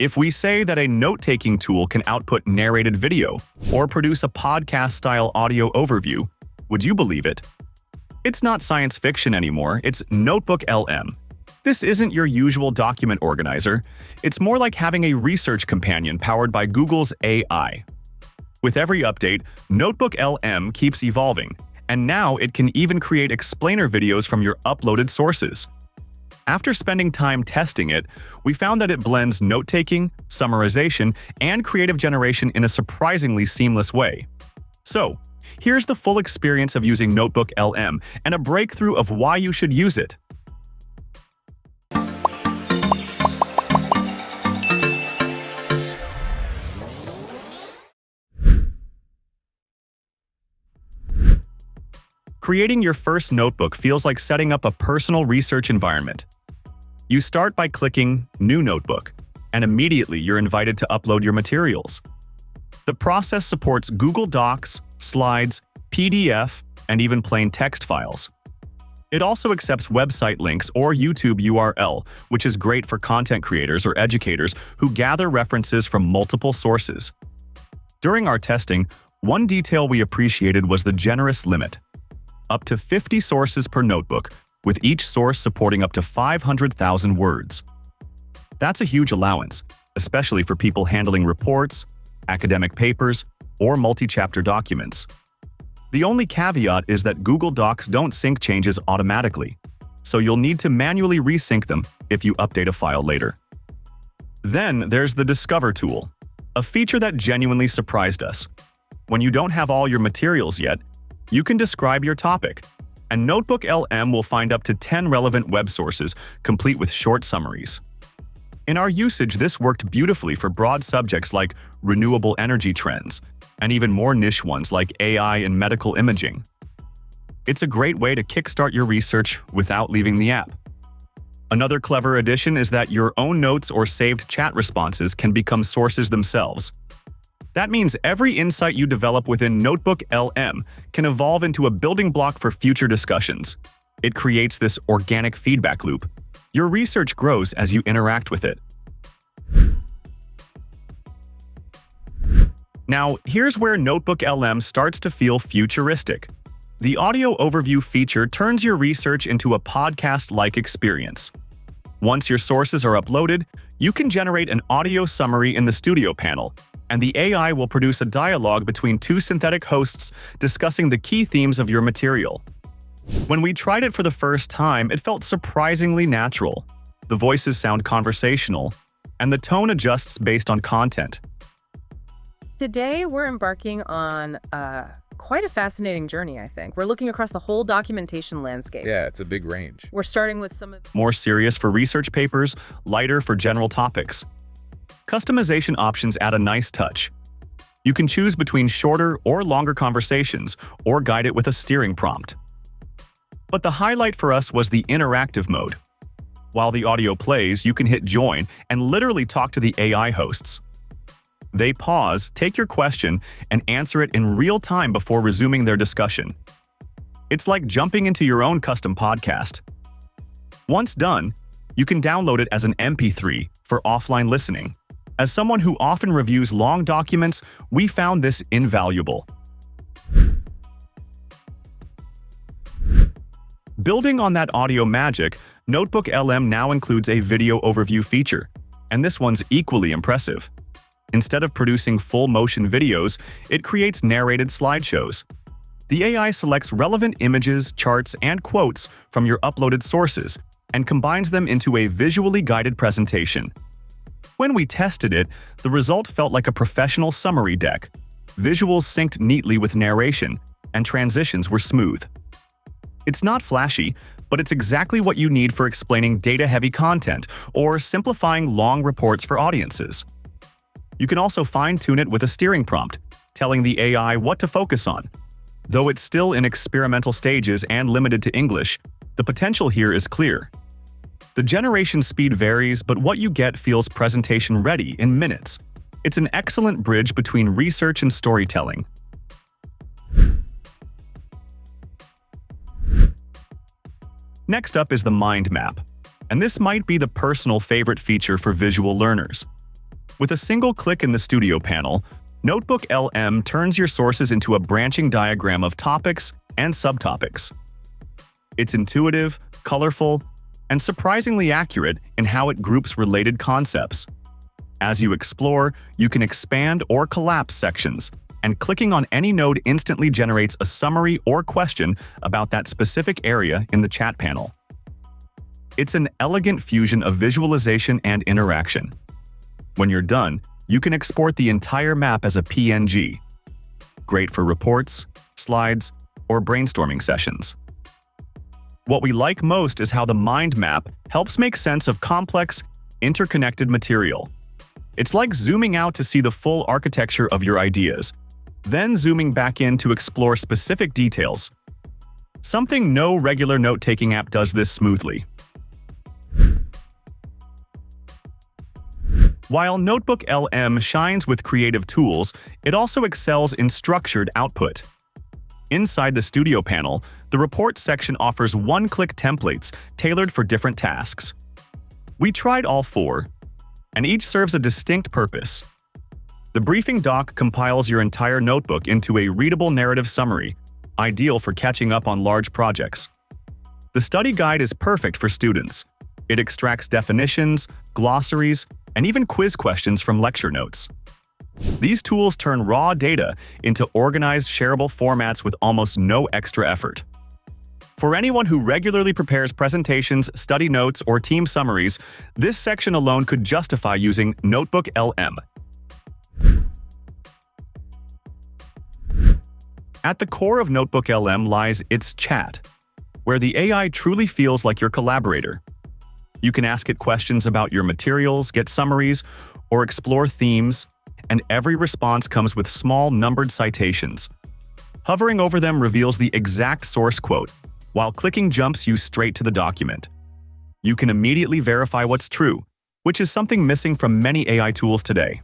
If we say that a note-taking tool can output narrated video or produce a podcast-style audio overview, would you believe it? It's not science fiction anymore, it's NotebookLM. This isn't your usual document organizer. It's more like having a research companion powered by Google's AI. With every update, NotebookLM keeps evolving, and now it can even create explainer videos from your uploaded sources. After spending time testing it, we found that it blends note-taking, summarization, and creative generation in a surprisingly seamless way. So, here's the full experience of using NotebookLM and a breakthrough of why you should use it. Creating your first notebook feels like setting up a personal research environment. You start by clicking New Notebook, and immediately you're invited to upload your materials. The process supports Google Docs, slides, PDF, and even plain text files. It also accepts website links or YouTube URL, which is great for content creators or educators who gather references from multiple sources. During our testing, one detail we appreciated was the generous limit. Up to 50 sources per notebook, with each source supporting up to 500,000 words. That's a huge allowance, especially for people handling reports, academic papers, or multi-chapter documents. The only caveat is that Google Docs don't sync changes automatically, so you'll need to manually resync them if you update a file later. Then there's the Discover tool, a feature that genuinely surprised us. When you don't have all your materials yet, you can describe your topic, and NotebookLM will find up to 10 relevant web sources, complete with short summaries. In our usage, this worked beautifully for broad subjects like renewable energy trends, and even more niche ones like AI and medical imaging. It's a great way to kickstart your research without leaving the app. Another clever addition is that your own notes or saved chat responses can become sources themselves. That means every insight you develop within NotebookLM can evolve into a building block for future discussions. It creates this organic feedback loop. Your research grows as you interact with it. Now, here's where NotebookLM starts to feel futuristic. The audio overview feature turns your research into a podcast-like experience. Once your sources are uploaded, you can generate an audio summary in the Studio panel, and the AI will produce a dialogue between two synthetic hosts discussing the key themes of your material. When we tried it for the first time, it felt surprisingly natural. The voices sound conversational, and the tone adjusts based on content. Today, we're embarking on quite a fascinating journey, I think. We're looking across the whole documentation landscape. Yeah, it's a big range. We're starting with some of More serious for research papers, lighter for general topics. Customization options add a nice touch. You can choose between shorter or longer conversations, or guide it with a steering prompt. But the highlight for us was the interactive mode. While the audio plays, you can hit join and literally talk to the AI hosts. They pause, take your question, and answer it in real time before resuming their discussion. It's like jumping into your own custom podcast. Once done, you can download it as an MP3 for offline listening. As someone who often reviews long documents, we found this invaluable. Building on that audio magic, NotebookLM now includes a video overview feature, and this one's equally impressive. Instead of producing full-motion videos, it creates narrated slideshows. The AI selects relevant images, charts, and quotes from your uploaded sources and combines them into a visually guided presentation. When we tested it, the result felt like a professional summary deck. Visuals synced neatly with narration, and transitions were smooth. It's not flashy, but it's exactly what you need for explaining data-heavy content or simplifying long reports for audiences. You can also fine-tune it with a steering prompt, telling the AI what to focus on. Though it's still in experimental stages and limited to English, the potential here is clear. The generation speed varies, but what you get feels presentation-ready in minutes. It's an excellent bridge between research and storytelling. Next up is the mind map, and this might be the personal favorite feature for visual learners. With a single click in the Studio panel, NotebookLM turns your sources into a branching diagram of topics and subtopics. It's intuitive, colorful, and surprisingly accurate in how it groups related concepts. As you explore, you can expand or collapse sections, and clicking on any node instantly generates a summary or question about that specific area in the chat panel. It's an elegant fusion of visualization and interaction. When you're done, you can export the entire map as a PNG. Great for reports, slides, or brainstorming sessions. What we like most is how the mind map helps make sense of complex, interconnected material. It's like zooming out to see the full architecture of your ideas, then zooming back in to explore specific details. Something no regular note-taking app does this smoothly. While NotebookLM shines with creative tools, it also excels in structured output. Inside the Studio panel, the Reports section offers one-click templates tailored for different tasks. We tried all four, and each serves a distinct purpose. The briefing doc compiles your entire notebook into a readable narrative summary, ideal for catching up on large projects. The study guide is perfect for students. It extracts definitions, glossaries, and even quiz questions from lecture notes. These tools turn raw data into organized, shareable formats with almost no extra effort. For anyone who regularly prepares presentations, study notes, or team summaries, this section alone could justify using NotebookLM. At the core of NotebookLM lies its chat, where the AI truly feels like your collaborator. You can ask it questions about your materials, get summaries, or explore themes, and every response comes with small numbered citations. Hovering over them reveals the exact source quote, while clicking jumps you straight to the document. You can immediately verify what's true, which is something missing from many AI tools today.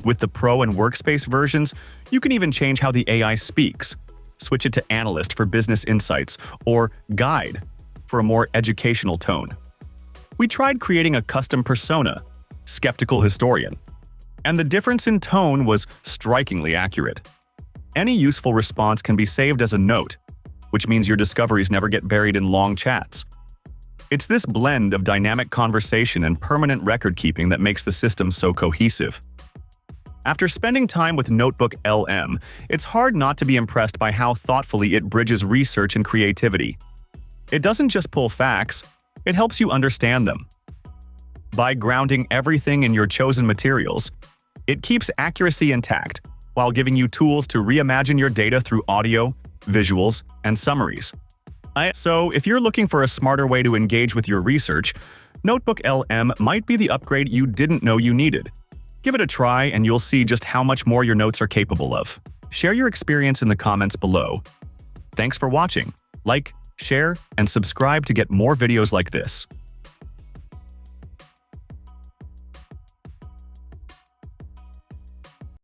With the Pro and Workspace versions, you can even change how the AI speaks. Switch it to Analyst for business insights, or Guide for a more educational tone. We tried creating a custom persona, Skeptical Historian, and the difference in tone was strikingly accurate. Any useful response can be saved as a note, which means your discoveries never get buried in long chats. It's this blend of dynamic conversation and permanent record-keeping that makes the system so cohesive. After spending time with NotebookLM, it's hard not to be impressed by how thoughtfully it bridges research and creativity. It doesn't just pull facts, it helps you understand them. By grounding everything in your chosen materials, it keeps accuracy intact while giving you tools to reimagine your data through audio, visuals, and summaries. So, if you're looking for a smarter way to engage with your research, NotebookLM might be the upgrade you didn't know you needed. Give it a try and you'll see just how much more your notes are capable of. Share your experience in the comments below. Thanks for watching. Like, share, and subscribe to get more videos like this.